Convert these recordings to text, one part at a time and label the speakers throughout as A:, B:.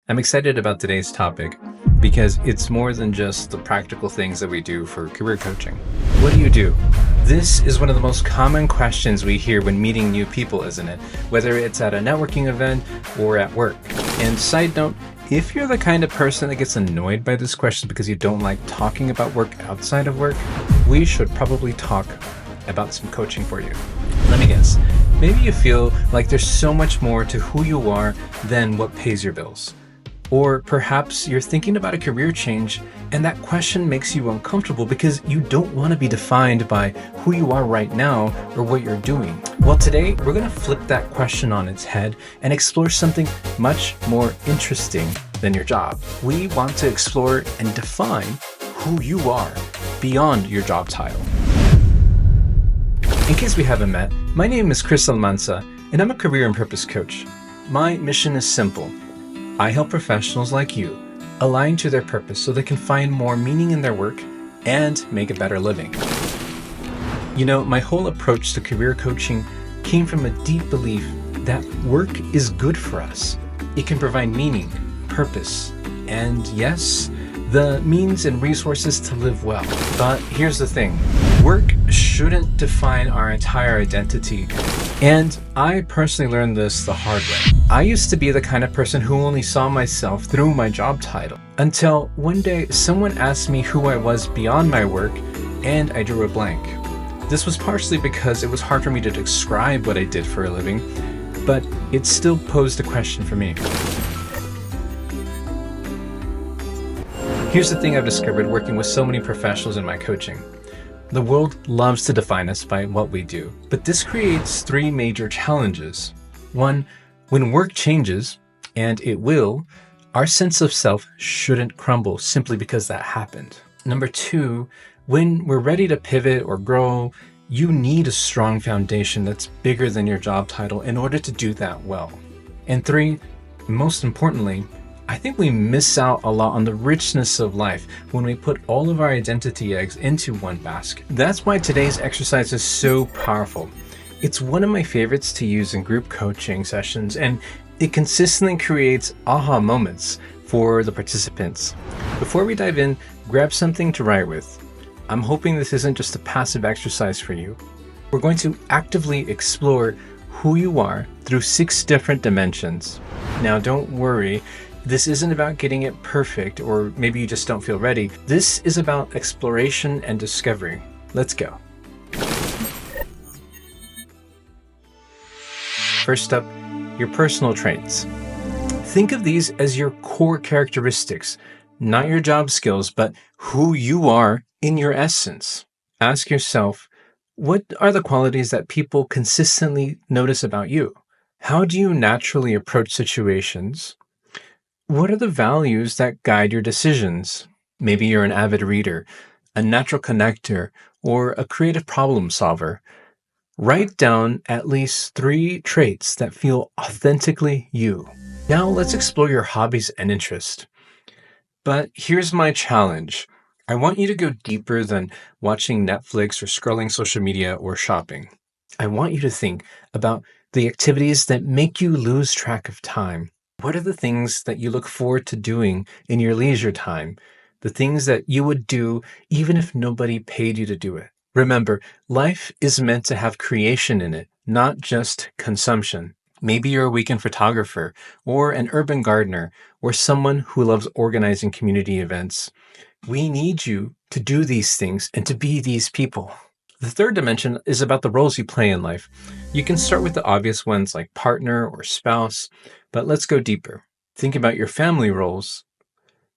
A: I'm excited about today's topic because it's more than just the practical things that we do for career coaching. What do you do? This is one of the most common questions we hear when meeting new people, isn't it? Whether it's at a networking event or at work. And side note, if you're the kind of person that gets annoyed by this question because you don't like talking about work outside of work, we should probably talk about some coaching for you. Let me guess. Maybe you feel like there's so much more to who you are than what pays your bills. Or perhaps you're thinking about a career change and that question makes you uncomfortable because you don't want to be defined by who you are right now or what you're doing. Well, today we're going to flip that question on its head and explore something much more interesting than your job. We want to explore and define who you are beyond your job title. In case we haven't met, my name is Cris Almanza and I'm a career and purpose coach. My mission is simple. I help professionals like you align to their purpose so they can find more meaning in their work and make a better living. You know, my whole approach to career coaching came from a deep belief that work is good for us. It can provide meaning, purpose, and yes, the means and resources to live well. But here's the thing, work shouldn't define our entire identity. And I personally learned this the hard way. I used to be the kind of person who only saw myself through my job title. Until one day someone asked me who I was beyond my work and I drew a blank. This was partially because it was hard for me to describe what I did for a living, but it still posed a question for me. Here's the thing I've discovered working with so many professionals in my coaching. The world loves to define us by what we do, but this creates three major challenges. One, when work changes, and it will, our sense of self shouldn't crumble simply because that happened. Number two, when we're ready to pivot or grow, you need a strong foundation that's bigger than your job title in order to do that well. And three, most importantly, I think we miss out a lot on the richness of life when we put all of our identity eggs into one basket. That's why today's exercise is so powerful. It's one of my favorites to use in group coaching sessions, and it consistently creates aha moments for the participants. Before we dive in, grab something to write with. I'm hoping this isn't just a passive exercise for you. We're going to actively explore who you are through 6 different dimensions. Now, don't worry. This isn't about getting it perfect, or maybe you just don't feel ready. This is about exploration and discovery. Let's go. First up, your personal traits. Think of these as your core characteristics, not your job skills, but who you are in your essence. Ask yourself, what are the qualities that people consistently notice about you? How do you naturally approach situations? What are the values that guide your decisions? Maybe you're an avid reader, a natural connector, or a creative problem solver. Write down at least 3 traits that feel authentically you. Now let's explore your hobbies and interests. But here's my challenge. I want you to go deeper than watching Netflix or scrolling social media or shopping. I want you to think about the activities that make you lose track of time. What are the things that you look forward to doing in your leisure time? The things that you would do even if nobody paid you to do it. Remember, life is meant to have creation in it, not just consumption. Maybe you're a weekend photographer, or an urban gardener, or someone who loves organizing community events. We need you to do these things and to be these people. The third dimension is about the roles you play in life. You can start with the obvious ones like partner or spouse, but let's go deeper. Think about your family roles,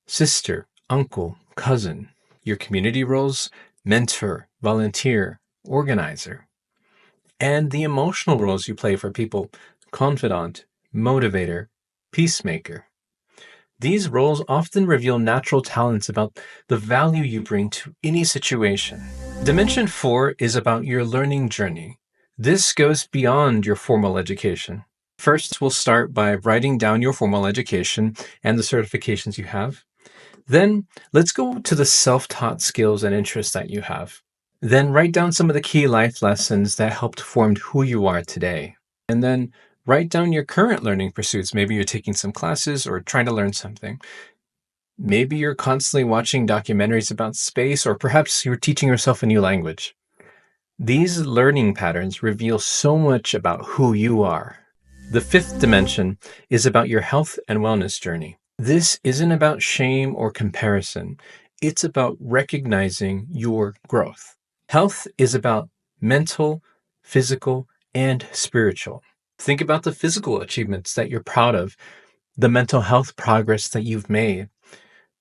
A: sister, uncle, cousin, your community roles, mentor, volunteer, organizer, and the emotional roles you play for people, confidant, motivator, peacemaker. These roles often reveal natural talents about the value you bring to any situation. Dimension 4 is about your learning journey. This goes beyond your formal education. First, we'll start by writing down your formal education and the certifications you have. Then, let's go to the self-taught skills and interests that you have. Then, write down some of the key life lessons that helped form who you are today. And then, Write down your current learning pursuits. Maybe you're taking some classes or trying to learn something. Maybe you're constantly watching documentaries about space, or perhaps you're teaching yourself a new language. These learning patterns reveal so much about who you are. The fifth dimension is about your health and wellness journey. This isn't about shame or comparison. It's about recognizing your growth. Health is about mental, physical, and spiritual. Think about the physical achievements that you're proud of, the mental health progress that you've made,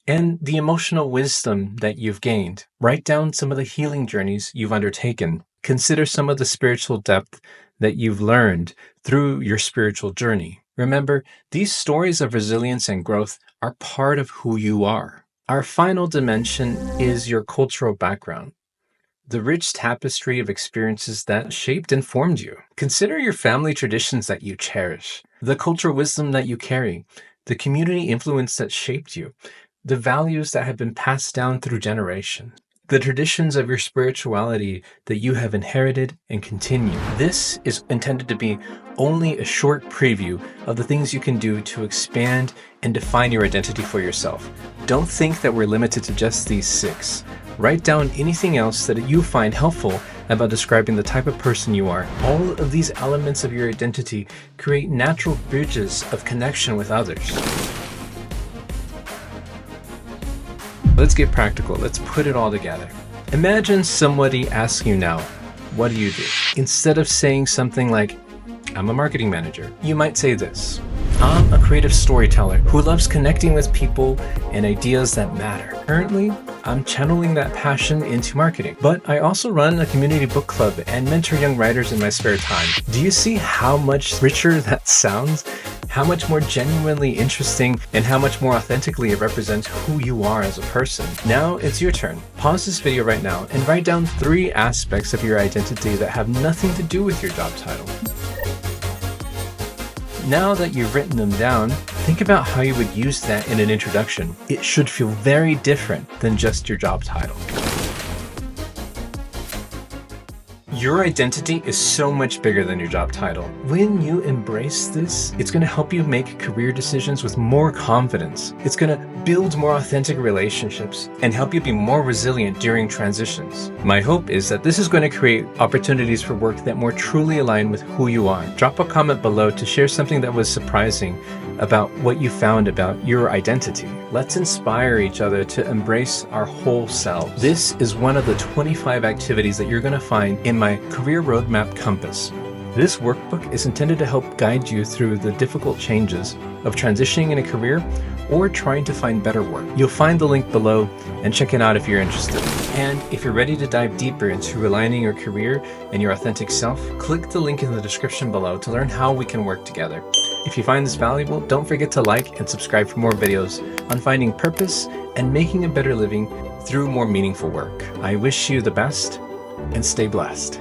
A: and the emotional wisdom that you've gained. Write down some of the healing journeys you've undertaken. Consider some of the spiritual depth that you've learned through your spiritual journey. Remember, these stories of resilience and growth are part of who you are. Our final dimension is your cultural background, the rich tapestry of experiences that shaped and formed you. Consider your family traditions that you cherish, the cultural wisdom that you carry, the community influence that shaped you, the values that have been passed down through generations, the traditions of your spirituality that you have inherited and continue. This is intended to be only a short preview of the things you can do to expand and define your identity for yourself. Don't think that we're limited to just these 6. Write down anything else that you find helpful about describing the type of person you are. All of these elements of your identity create natural bridges of connection with others. Let's get practical. Let's put it all together. Imagine somebody asks you now, what do you do? Instead of saying something like, I'm a marketing manager, you might say this: I'm a creative storyteller who loves connecting with people and ideas that matter. Currently, I'm channeling that passion into marketing, but I also run a community book club and mentor young writers in my spare time. Do you see how much richer that sounds? How much more genuinely interesting and how much more authentically it represents who you are as a person. Now it's your turn. Pause this video right now and write down 3 aspects of your identity that have nothing to do with your job title. Now that you've written them down, think about how you would use that in an introduction. It should feel very different than just your job title. Your identity is so much bigger than your job title. When you embrace this, it's going to help you make career decisions with more confidence. It's going to build more authentic relationships and help you be more resilient during transitions. My hope is that this is going to create opportunities for work that more truly align with who you are. Drop a comment below to share something that was surprising about what you found about your identity. Let's inspire each other to embrace our whole selves. This is one of the 25 activities that you're going to find in my Career Roadmap Compass. This workbook is intended to help guide you through the difficult changes of transitioning in a career or trying to find better work. You'll find the link below and check it out if you're interested. And if you're ready to dive deeper into aligning your career and your authentic self, click the link in the description below to learn how we can work together. If you find this valuable, don't forget to like and subscribe for more videos on finding purpose and making a better living through more meaningful work. I wish you the best and stay blessed.